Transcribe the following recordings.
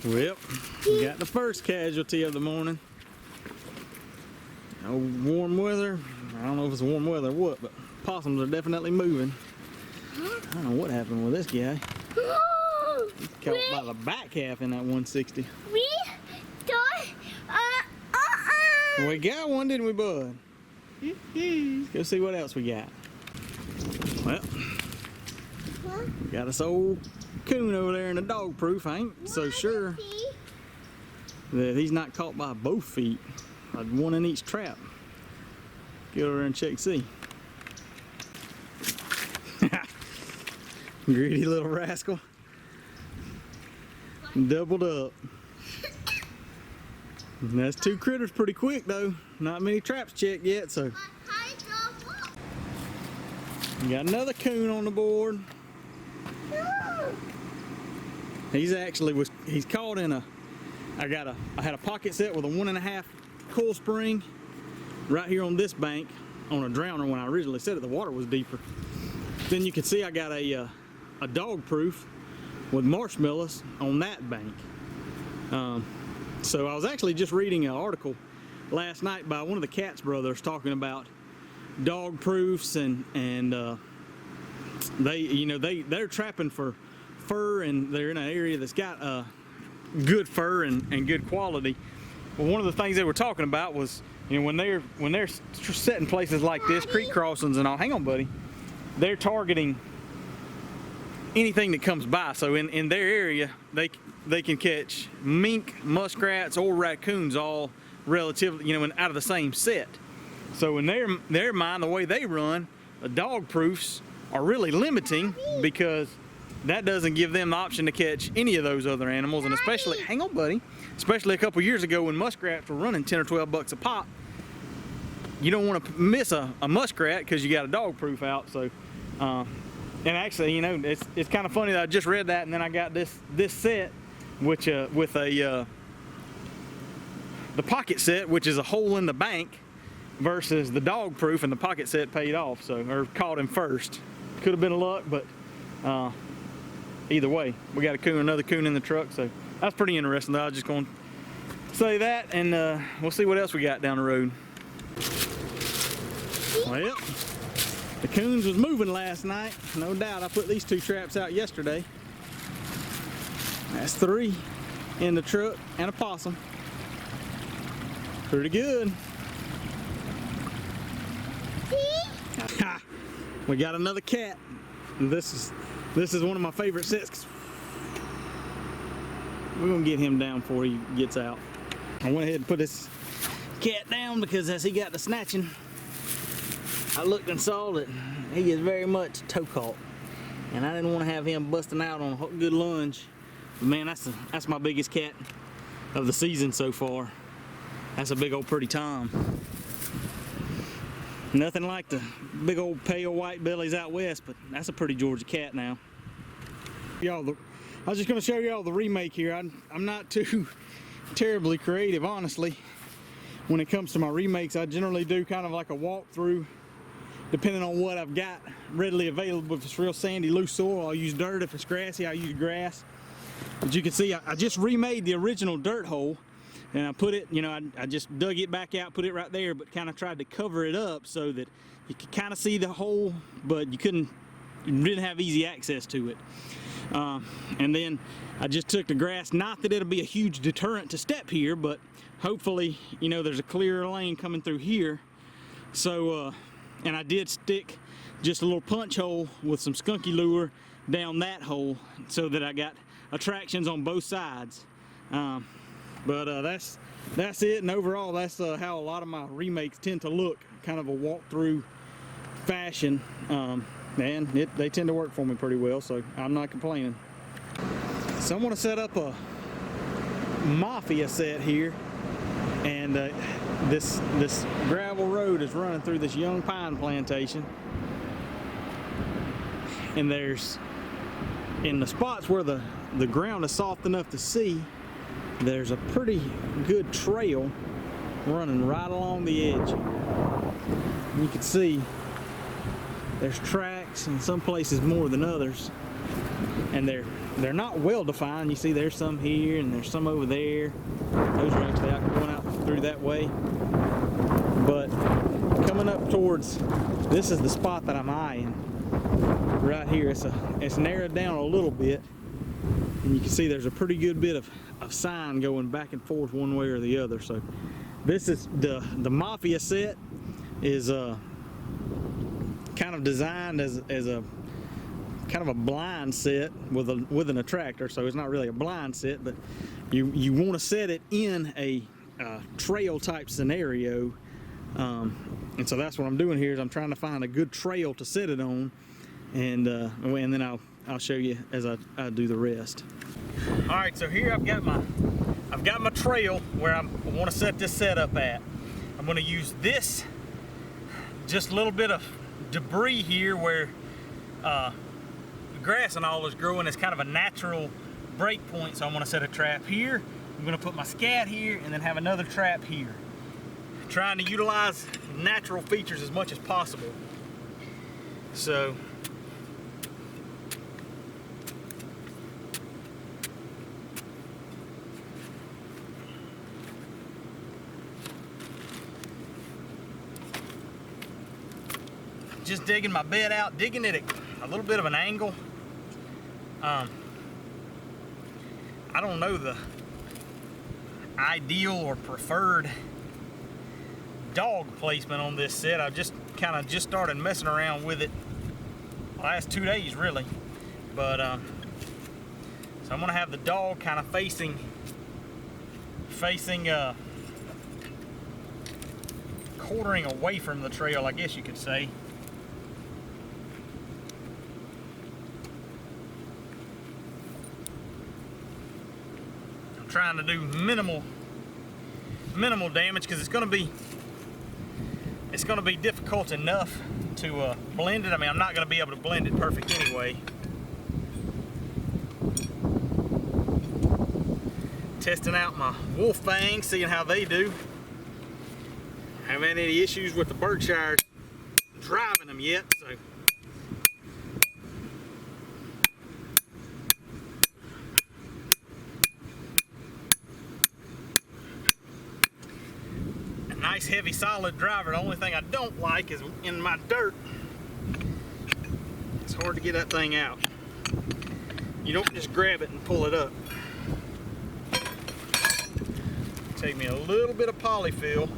Well, we got the first casualty of the morning. No warm weather. I don't know if it's warm weather or what, but possums are definitely moving. I don't know what happened with this guy. He's caught by the back half in that 160. We got one, didn't we, bud? Let's go see what else we got. Well, got this old coon over there in the dog proof. I ain't so sure that he's not caught by both feet. I'd one in each trap. Get over there and check, see. Greedy little rascal. Doubled up. And that's two critters pretty quick though. Not many traps checked yet, so. We got another coon on the board. He's caught in I had a pocket set with a 1.5 coil spring right here on this bank on a drowner. When I originally set it, the water was deeper. Then you can see I got a dog proof with marshmallows on that bank. So I was actually just reading an article last night by one of the Katz brothers talking about dog proofs and they're trapping for fur, and they're in an area that's got good fur and good quality. Well, one of the things they were talking about was, when they're setting places like this, creek crossings and all. Hang on, buddy. They're targeting anything that comes by. So in their area, they can catch mink, muskrats, or raccoons, all relatively, out of the same set. So in their mind, the way they run, the dog proofs are really limiting, because that doesn't give them the option to catch any of those other animals. And especially, hang on, buddy, especially a couple years ago when muskrats were running 10 or 12 bucks a pop, you don't want to miss a muskrat because you got a dog proof out. So, and actually, it's kind of funny that I just read that, and then I got this set, which with the pocket set, which is a hole in the bank, versus the dog proof, and the pocket set paid off, so, or caught him first. Could have been a luck, but either way, we got another coon in the truck, so that's pretty interesting. I was just going to say that, and we'll see what else we got down the road. Well, the coons was moving last night, no doubt. I put these two traps out yesterday. That's 3 in the truck and a possum. Pretty good. We got another cat. This is one of my favorite sets. We're gonna get him down before he gets out. I went ahead and put this cat down because as he got to snatching, I looked and saw that he is very much toe caught, and I didn't want to have him busting out on a good lunge. But man, that's my biggest cat of the season so far. That's a big old pretty Tom. Nothing like the big old pale white bellies out west, but that's a pretty Georgia cat now. I was just going to show y'all the remake here. I'm not too terribly creative, honestly. When it comes to my remakes, I generally do kind of like a walkthrough, depending on what I've got readily available. If it's real sandy, loose soil, I'll use dirt. If it's grassy, I'll use grass. But you can see, I just remade the original dirt hole, and I put it, I just dug it back out, put it right there, but kind of tried to cover it up so that you could kind of see the hole, but you didn't have easy access to it. And then I just took the grass, not that it'll be a huge deterrent to step here, but hopefully, there's a clear lane coming through here. So, and I did stick just a little punch hole with some skunky lure down that hole so that I got attractions on both sides. But that's it, and overall that's how a lot of my remakes tend to look, kind of a walkthrough fashion, and they tend to work for me pretty well, so I'm not complaining. So I'm going to set up a mafia set here, and this gravel road is running through this young pine plantation, and there's, in the spots where the ground is soft enough to see, there's a pretty good trail running right along the edge. You can see there's tracks in some places more than others, and they're they're not well defined. You see there's some here and there's some over there. Those are actually out going out through that way. But coming up towards, this is the spot that I'm eyeing. Right here, it's narrowed down a little bit. And you can see there's a pretty good bit of sign going back and forth one way or the other. So this is the Mafia set is kind of designed as a kind of a blind set with an attractor. So it's not really a blind set, but you want to set it in a trail type scenario. And so that's what I'm doing here is I'm trying to find a good trail to set it on, and then I'll show you as I do the rest. All right, so here I've got my trail where I want to set this setup at. I'm going to use this just a little bit of debris here where grass and all is growing. It's kind of a natural break point, so I'm going to set a trap here. I'm going to put my scat here and then have another trap here. Trying to utilize natural features as much as possible. So just digging my bed out, digging it at a little bit of an angle. I don't know the ideal or preferred dog placement on this set. I've just started messing around with it the last 2 days really. But so I'm gonna have the dog kind of facing quartering away from the trail, I guess you could say. Trying to do minimal damage because it's going to be difficult enough to blend it. I mean, I'm not going to be able to blend it perfect anyway. Testing out my wolf fangs, seeing how they do. Haven't had any issues with the Berkshires driving them yet, so. Nice heavy solid driver. The only thing I don't like is in my dirt, it's hard to get that thing out. You don't just grab it and pull it up. Take me a little bit of polyfill,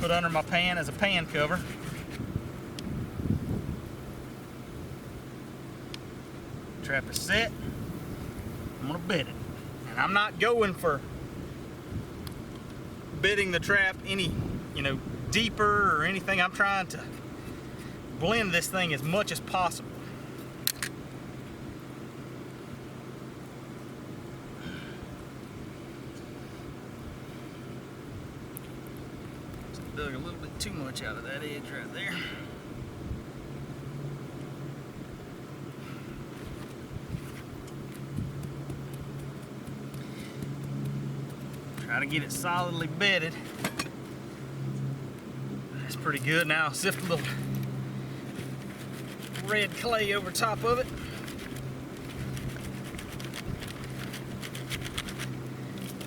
put under my pan as a pan cover. Trap is set. I'm gonna bed it, and I'm not going for bedding the trap any, deeper or anything. I'm trying to blend this thing as much as possible. Just dug a little bit too much out of that edge right there. Try to get it solidly bedded. That's pretty good. Now I'll sift a little red clay over top of it.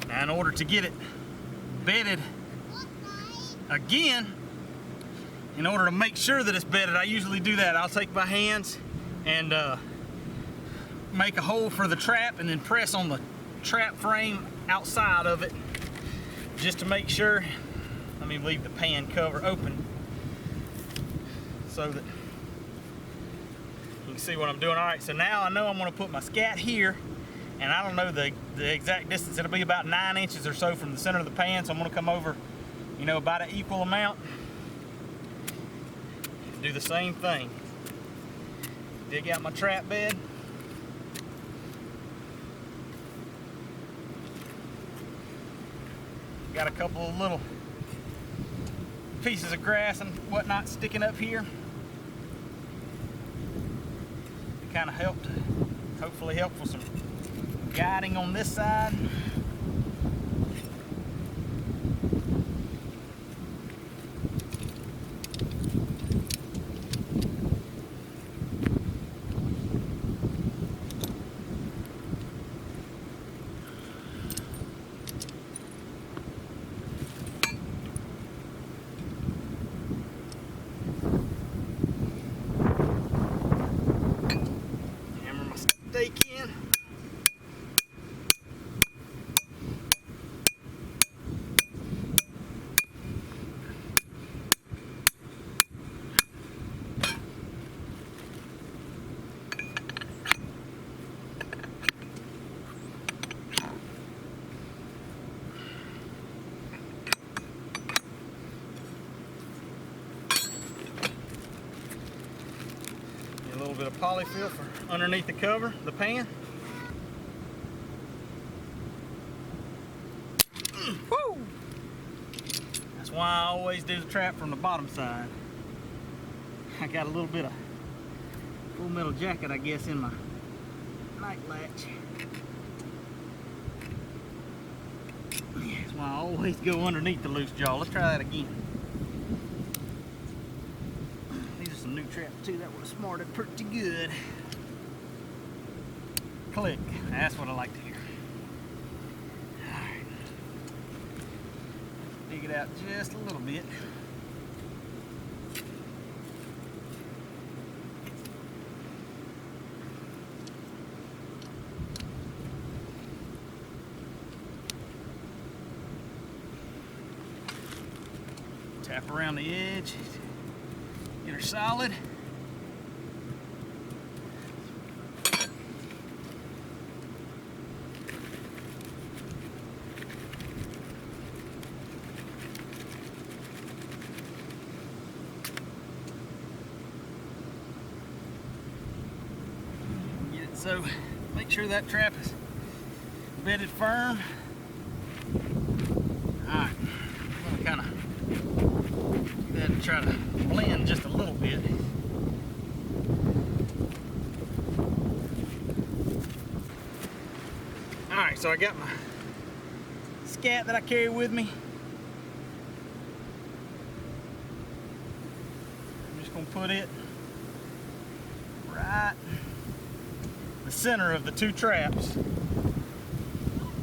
Now in order to get it bedded again, in order to make sure that it's bedded, I usually do that. I'll take my hands and make a hole for the trap and then press on the trap frame outside of it, just to make sure. Let me leave the pan cover open so that you can see what I'm doing. All right, so now I know I'm going to put my scat here, and I don't know the exact distance. It'll be about 9 inches or so from the center of the pan, so I'm going to come over, about an equal amount. Do the same thing. Dig out my trap bed. Got a couple of little pieces of grass and whatnot sticking up here. It kind of helped, hopefully help with some guiding on this side. bit of polyfill for underneath the cover, the pan. Woo! That's why I always do the trap from the bottom side. I got a little bit of full metal jacket, I guess, in my night latch. That's why I always go underneath the loose jaw. Let's try that again. These are some new traps too that would have smarted pretty good. Click. That's what I like to hear. Alright. Dig it out just a little bit. Tap around the edge, get her solid. Get it so, make sure that trap is bedded firm. Alright, I'm gonna kind of try to blend just a little bit. Alright, so I got my scat that I carry with me. I'm just going to put it right in the center of the two traps.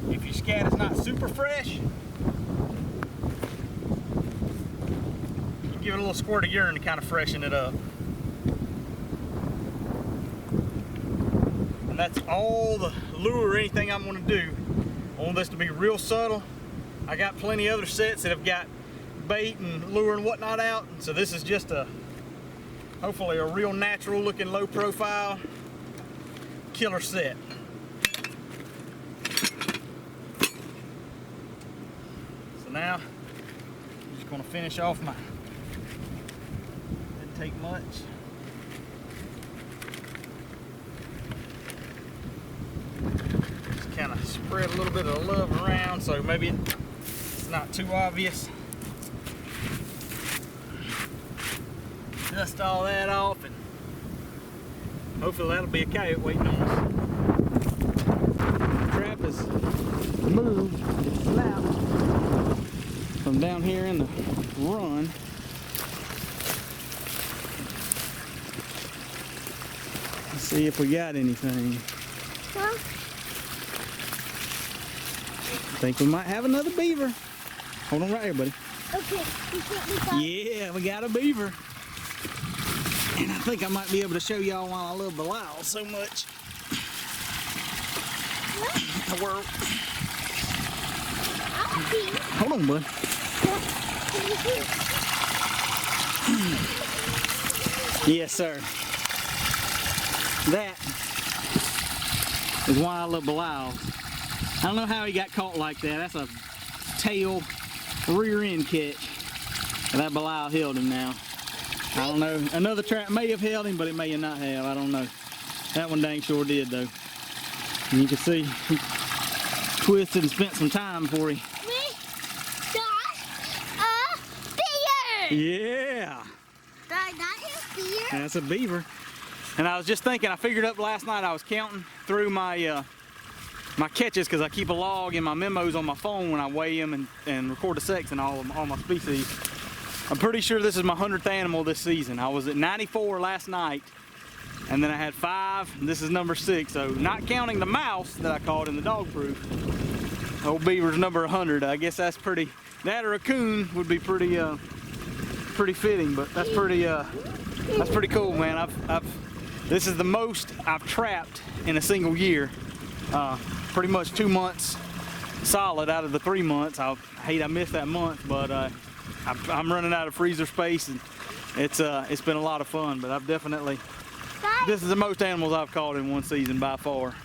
If your scat is not super fresh, give it a little squirt of urine to kind of freshen it up. And that's all the lure or anything I'm going to do. I want this to be real subtle. I got plenty of other sets that have got bait and lure and whatnot out. So this is just hopefully a real natural looking low profile killer set. So now I'm just going to finish off my, didn't take much. Just kind of spread a little bit of love around so maybe it's not too obvious. Dust all that off and hopefully that'll be a coyote waiting on us. The trap is moved now from down here in the run. Let's see if we got anything. Huh? I think we might have another beaver. Hold on right here, buddy. Okay, Yeah, we got a beaver. And I think I might be able to show y'all why I love Belial so much. What? Hold on, bud. Yes, sir. That is why I love Belial. I don't know how he got caught like that. That's a tail rear end catch. That Belial held him now. I don't know. Another trap may have held him, but it may not have. I don't know. That one dang sure did, though. And you can see he twisted and spent some time before he... We got a beaver! Yeah! That is beaver? That's a beaver. And I was just thinking, I figured up last night, I was counting through my my catches because I keep a log in my memos on my phone when I weigh them and record the sex and all my species. I'm pretty sure this is my 100th animal this season. I was at 94 last night, and then I had 5, and this is number 6. So not counting the mouse that I caught in the dog proof, old beaver's number 100. I guess that's pretty, that or a coon would be pretty pretty fitting, but that's pretty cool, man. This is the most I've trapped in a single year. Pretty much 2 months solid out of the 3 months. I hate I missed that month, but I'm running out of freezer space, and it's been a lot of fun. But I've definitely, this is the most animals I've caught in one season by far.